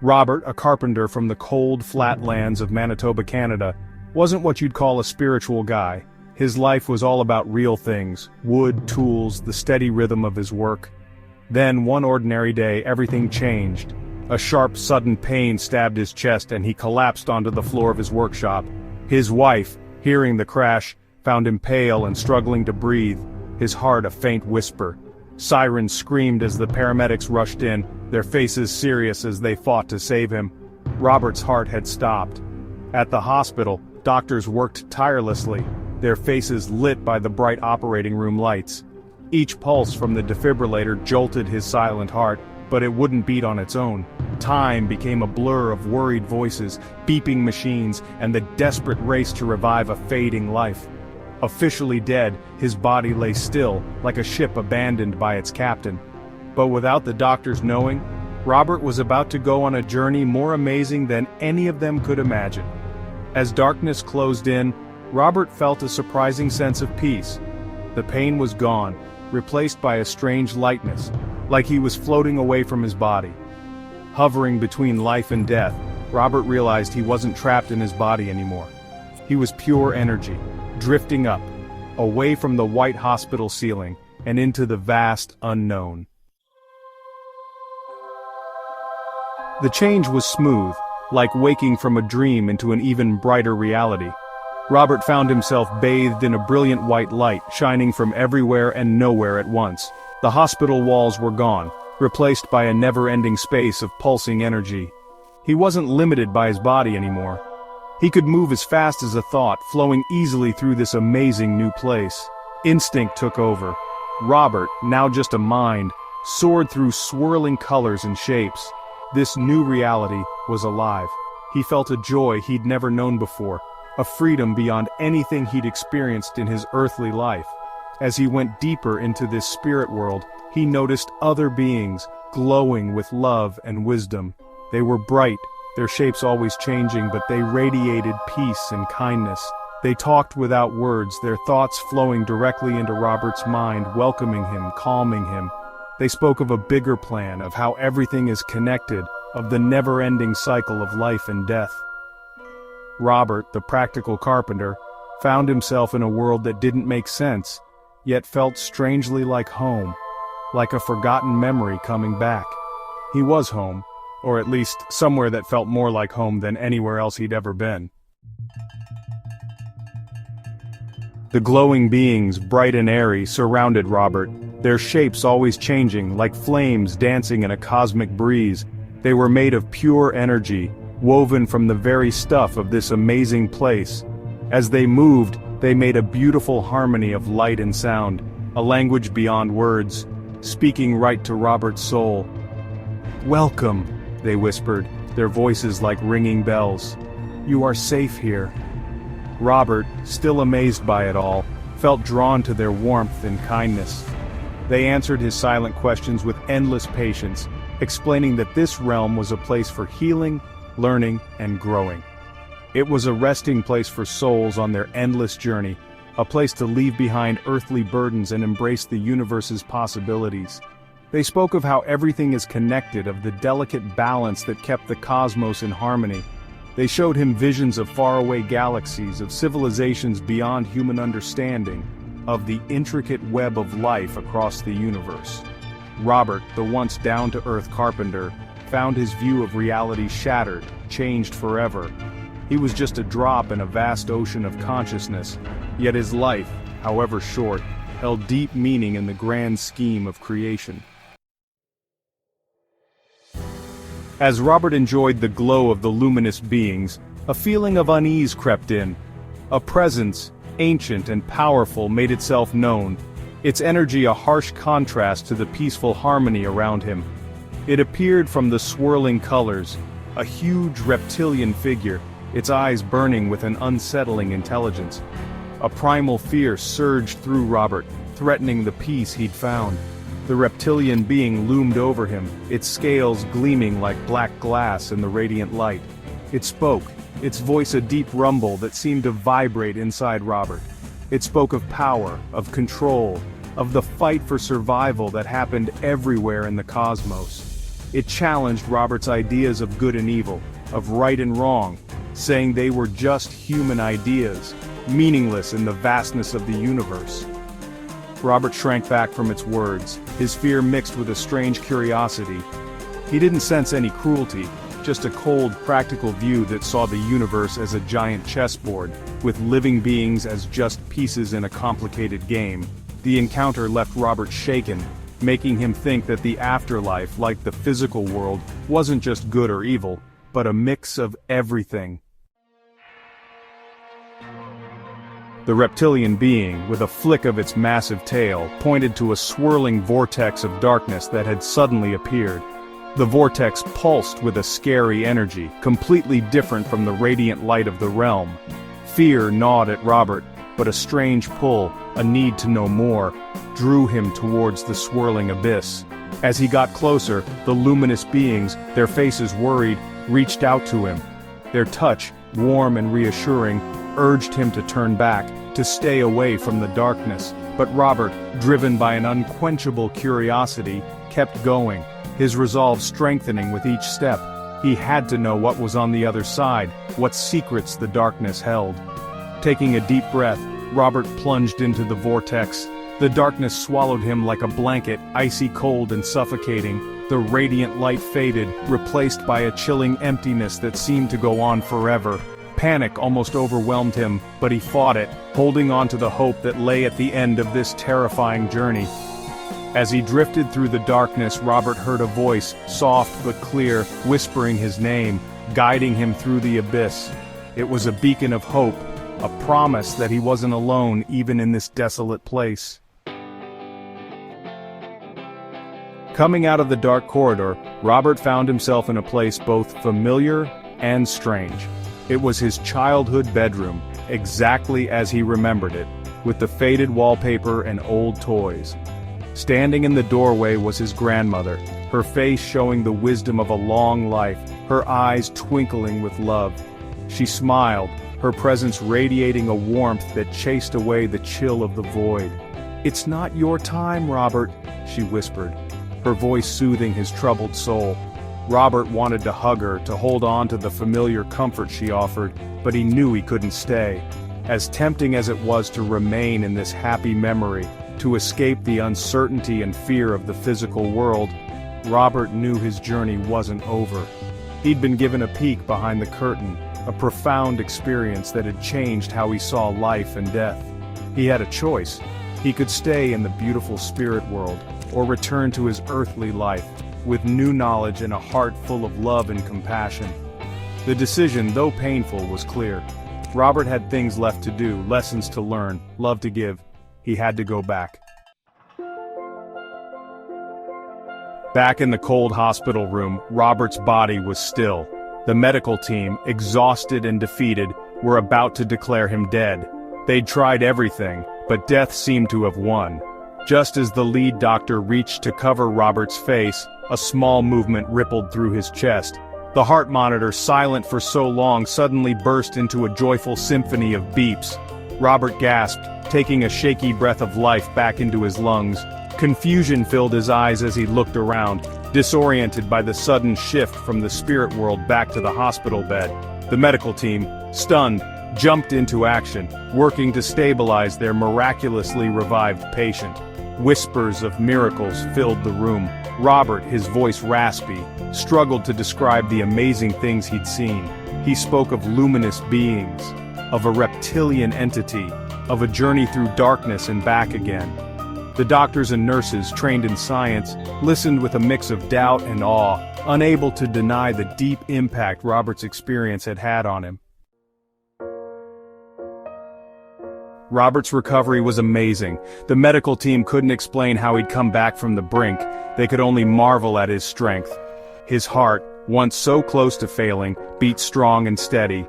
Robert, a carpenter from the cold, flat lands of Manitoba, Canada, wasn't what you'd call a spiritual guy. His life was all about real things: wood, tools, the steady rhythm of his work. Then, one ordinary day, everything changed. A sharp, sudden pain stabbed his chest and he collapsed onto the floor of his workshop. His wife, hearing the crash, found him pale and struggling to breathe, his heart a faint whisper. Sirens screamed as the paramedics rushed in, their faces serious as they fought to save him. Robert's heart had stopped. At the hospital, doctors worked tirelessly, their faces lit by the bright operating room lights. Each pulse from the defibrillator jolted his silent heart, but it wouldn't beat on its own. Time became a blur of worried voices, beeping machines, and the desperate race to revive a fading life. Officially dead, his body lay still, like a ship abandoned by its captain. But without the doctors knowing, Robert was about to go on a journey more amazing than any of them could imagine. As darkness closed in, Robert felt a surprising sense of peace. The pain was gone, replaced by a strange lightness, like he was floating away from his body. Hovering between life and death, Robert realized he wasn't trapped in his body anymore. He was pure energy, drifting up, away from the white hospital ceiling, and into the vast unknown. The change was smooth, like waking from a dream into an even brighter reality. Robert found himself bathed in a brilliant white light, shining from everywhere and nowhere at once. The hospital walls were gone, replaced by a never-ending space of pulsing energy. He wasn't limited by his body anymore. He could move as fast as a thought, flowing easily through this amazing new place. Instinct took over. Robert, now just a mind, soared through swirling colors and shapes. This new reality was alive. He felt a joy he'd never known before, a freedom beyond anything he'd experienced in his earthly life. As he went deeper into this spirit world, he noticed other beings, glowing with love and wisdom. They were bright, their shapes always changing, but they radiated peace and kindness. They talked without words, their thoughts flowing directly into Robert's mind, welcoming him, calming him. They spoke of a bigger plan, of how everything is connected, of the never-ending cycle of life and death. Robert, the practical carpenter, found himself in a world that didn't make sense, yet felt strangely like home, like a forgotten memory coming back. He was home, or at least somewhere that felt more like home than anywhere else he'd ever been. The glowing beings, bright and airy, surrounded Robert, their shapes always changing, like flames dancing in a cosmic breeze. They were made of pure energy, woven from the very stuff of this amazing place. As they moved, they made a beautiful harmony of light and sound, a language beyond words, speaking right to Robert's soul. "Welcome," they whispered, their voices like ringing bells. "You are safe here." Robert, still amazed by it all, felt drawn to their warmth and kindness. They answered his silent questions with endless patience, explaining that this realm was a place for healing, learning, and growing. It was a resting place for souls on their endless journey, a place to leave behind earthly burdens and embrace the universe's possibilities. They spoke of how everything is connected, of the delicate balance that kept the cosmos in harmony. They showed him visions of faraway galaxies, of civilizations beyond human understanding, of the intricate web of life across the universe. Robert, the once down-to-earth carpenter, found his view of reality shattered, changed forever. He was just a drop in a vast ocean of consciousness, yet his life, however short, held deep meaning in the grand scheme of creation. As Robert enjoyed the glow of the luminous beings, a feeling of unease crept in. A presence, ancient and powerful, made itself known, its energy a harsh contrast to the peaceful harmony around him. It appeared from the swirling colors, a huge reptilian figure, its eyes burning with an unsettling intelligence. A primal fear surged through Robert, threatening the peace he'd found. The reptilian being loomed over him, its scales gleaming like black glass in the radiant light. It spoke, its voice a deep rumble that seemed to vibrate inside Robert. It spoke of power, of control, of the fight for survival that happened everywhere in the cosmos. It challenged Robert's ideas of good and evil, of right and wrong, saying they were just human ideas, meaningless in the vastness of the universe. Robert shrank back from its words, his fear mixed with a strange curiosity. He didn't sense any cruelty, just a cold, practical view that saw the universe as a giant chessboard, with living beings as just pieces in a complicated game. The encounter left Robert shaken, making him think that the afterlife, like the physical world, wasn't just good or evil, but a mix of everything. The reptilian being, with a flick of its massive tail, pointed to a swirling vortex of darkness that had suddenly appeared. The vortex pulsed with a scary energy, completely different from the radiant light of the realm. Fear gnawed at Robert, but a strange pull, a need to know more, drew him towards the swirling abyss. As he got closer, the luminous beings, their faces worried, reached out to him. Their touch, warm and reassuring, urged him to turn back, to stay away from the darkness. But Robert, driven by an unquenchable curiosity, kept going, his resolve strengthening with each step. He had to know what was on the other side, what secrets the darkness held. Taking a deep breath, Robert plunged into the vortex. The darkness swallowed him like a blanket, icy cold and suffocating. The radiant light faded, replaced by a chilling emptiness that seemed to go on forever. Panic almost overwhelmed him, but he fought it, holding on to the hope that lay at the end of this terrifying journey. As he drifted through the darkness, Robert heard a voice, soft but clear, whispering his name, guiding him through the abyss. It was a beacon of hope, a promise that he wasn't alone even in this desolate place. Coming out of the dark corridor, Robert found himself in a place both familiar and strange. It was his childhood bedroom, exactly as he remembered it, with the faded wallpaper and old toys. Standing in the doorway was his grandmother, her face showing the wisdom of a long life, her eyes twinkling with love. She smiled, her presence radiating a warmth that chased away the chill of the void. "It's not your time, Robert," she whispered, her voice soothing his troubled soul. Robert wanted to hug her, to hold on to the familiar comfort she offered, but he knew he couldn't stay. As tempting as it was to remain in this happy memory, to escape the uncertainty and fear of the physical world, Robert knew his journey wasn't over. He'd been given a peek behind the curtain, a profound experience that had changed how he saw life and death. He had a choice. He could stay in the beautiful spirit world, or return to his earthly life, with new knowledge and a heart full of love and compassion. The decision, though painful, was clear. Robert had things left to do, lessons to learn, love to give. He had to go back. Back in the cold hospital room, Robert's body was still. The medical team, exhausted and defeated, were about to declare him dead. They'd tried everything, but death seemed to have won. Just as the lead doctor reached to cover Robert's face, a small movement rippled through his chest. The heart monitor, silent for so long, suddenly burst into a joyful symphony of beeps. Robert gasped, taking a shaky breath of life back into his lungs. Confusion filled his eyes as he looked around, disoriented by the sudden shift from the spirit world back to the hospital bed. The medical team, stunned, jumped into action, working to stabilize their miraculously revived patient. Whispers of miracles filled the room. Robert, his voice raspy, struggled to describe the amazing things he'd seen. He spoke of luminous beings, of a reptilian entity, of a journey through darkness and back again. The doctors and nurses, trained in science, listened with a mix of doubt and awe, unable to deny the deep impact Robert's experience had had on him. Robert's recovery was amazing. The medical team couldn't explain how he'd come back from the brink. They could only marvel at his strength. His heart, once so close to failing, beat strong and steady.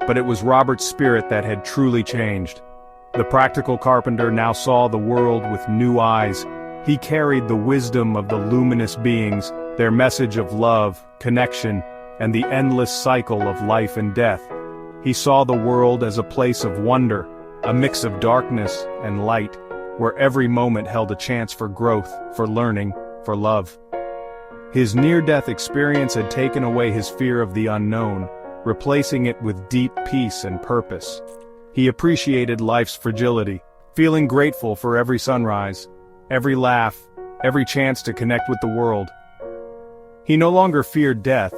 But it was Robert's spirit that had truly changed. The practical carpenter now saw the world with new eyes. He carried the wisdom of the luminous beings, their message of love, connection, and the endless cycle of life and death. He saw the world as a place of wonder, a mix of darkness and light, where every moment held a chance for growth, for learning, for love. His near-death experience had taken away his fear of the unknown, replacing it with deep peace and purpose. He appreciated life's fragility, feeling grateful for every sunrise, every laugh, every chance to connect with the world. He no longer feared death,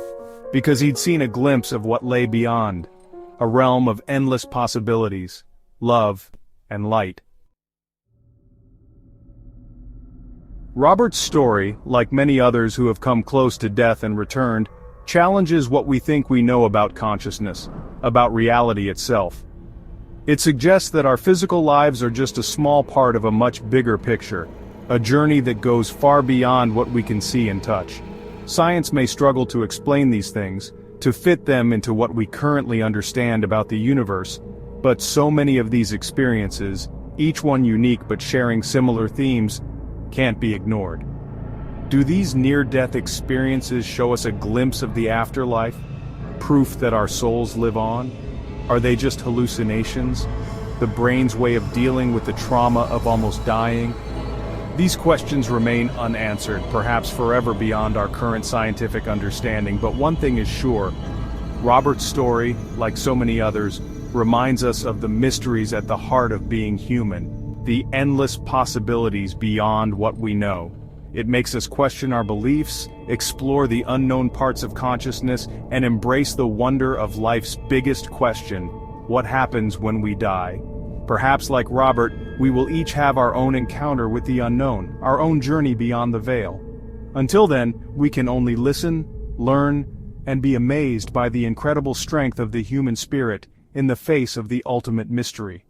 because he'd seen a glimpse of what lay beyond, a realm of endless possibilities, love, and light. Robert's story, like many others who have come close to death and returned, challenges what we think we know about consciousness, about reality itself. It suggests that our physical lives are just a small part of a much bigger picture, a journey that goes far beyond what we can see and touch. Science may struggle to explain these things, to fit them into what we currently understand about the universe, but so many of these experiences, each one unique but sharing similar themes, can't be ignored. Do these near-death experiences show us a glimpse of the afterlife? Proof that our souls live on? Are they just hallucinations? The brain's way of dealing with the trauma of almost dying? These questions remain unanswered, perhaps forever beyond our current scientific understanding, but one thing is sure. Robert's story, like so many others, reminds us of the mysteries at the heart of being human, the endless possibilities beyond what we know. It makes us question our beliefs, explore the unknown parts of consciousness, and embrace the wonder of life's biggest question: what happens when we die? Perhaps like Robert, we will each have our own encounter with the unknown, our own journey beyond the veil. Until then, we can only listen, learn, and be amazed by the incredible strength of the human spirit in the face of the ultimate mystery.